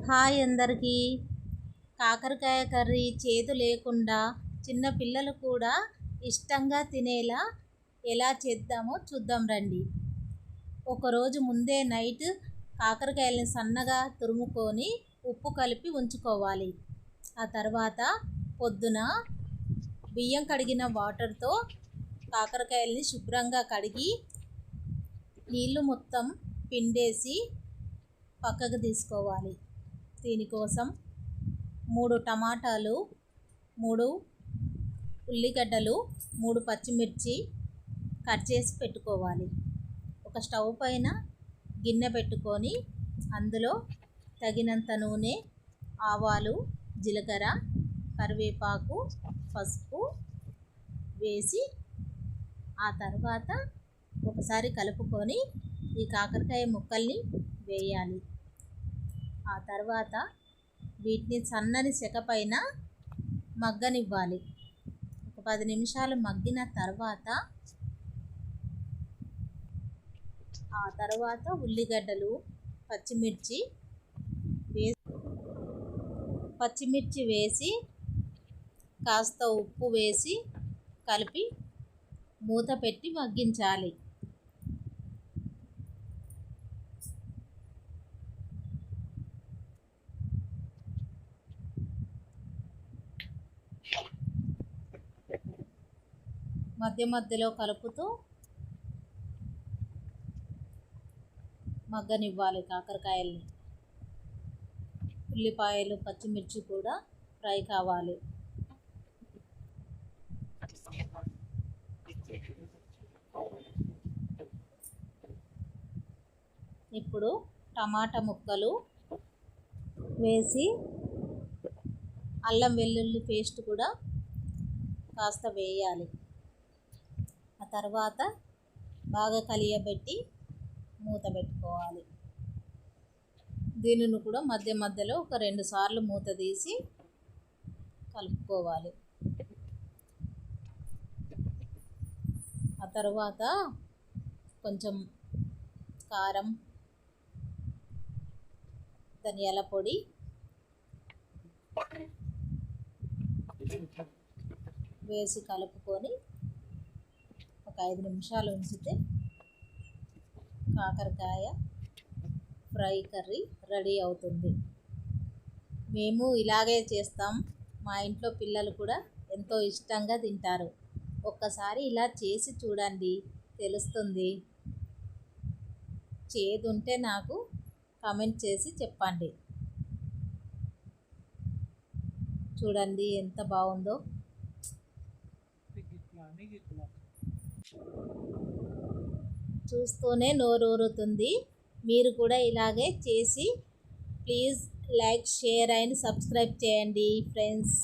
Hi అందరికీ. కాకరకాయ curry చేదు లేకుండా చిన్న పిల్లలు కూడా ఇష్టంగా తినేలా ఎలా చేద్దామో చూద్దాం రండి. ఒకరోజు ముందే నైట్ కాకరకాయలని సన్నగా తురుముకొని ఉప్పు కలిపి ఉంచుకోవాలి. ఆ తర్వాత పొద్దున బియ్యం కడిగిన వాటర్తో కాకరకాయలని శుభ్రంగా కడిగి నీళ్ళు మొత్తం పిండేసి పక్కకు తీసుకోవాలి. దీనికోసం 3 టమాటాలు, 3 ఉల్లిగడ్డలు, 3 పచ్చిమిర్చి కట్ చేసి పెట్టుకోవాలి. ఒక స్టవ్ పైన గిన్నె పెట్టుకొని అందులో తగినంత నూనె, ఆవాలు, జీలకర్ర, కరివేపాకు, పసుపు వేసి ఆ తర్వాత ఒకసారి కలుపుకొని ఈ కాకరకాయ ముక్కల్ని వేయాలి. ఆ తర్వాత వీటిని సన్నని సెక పైన మగ్గనివ్వాలి. ఒక 10 నిమిషాలు మగ్గిన తర్వాత ఆ తర్వాత ఉల్లిగడ్డలు, పచ్చిమిర్చి వేసి కాస్త ఉప్పు వేసి కలిపి మూత పెట్టి మగ్గించాలి. మధ్య మధ్యలో కలుపుతూ మగ్గనివ్వాలి కాకరకాయల్ని. ఉల్లిపాయలు, పచ్చిమిర్చి కూడా ఫ్రై కావాలి. ఇప్పుడు టమాటా ముక్కలు వేసి అల్లం వెల్లుల్లి పేస్ట్ కూడా కాస్త వేయాలి. ఆ తర్వాత బాగా కలియబెట్టి మూత పెట్టుకోవాలి. దీనిని కూడా మధ్య మధ్యలో ఒక 2 సార్లు మూత తీసి కలుపుకోవాలి. ఆ తర్వాత కొంచెం కారం, ధనియాల పొడి, వేసి కలుపుకొని ఒక 5 నిమిషాలు ఉంచితే కాకరకాయ ఫ్రై కర్రీ రెడీ అవుతుంది. మేము ఇలాగే చేస్తాం. మా ఇంట్లో పిల్లలు కూడా ఎంతో ఇష్టంగా తింటారు. ఒక్కసారి ఇలా చేసి చూడండి, తెలుస్తుంది. చేదుంటే నాకు కామెంట్ చేసి చెప్పండి. చూడండి ఎంత బాగుందో. చూస్తూనే నోరూరుతుంది. మీరు కూడా ఇలాగే చేసి please like, share and subscribe చేయండి ఫ్రెండ్స్.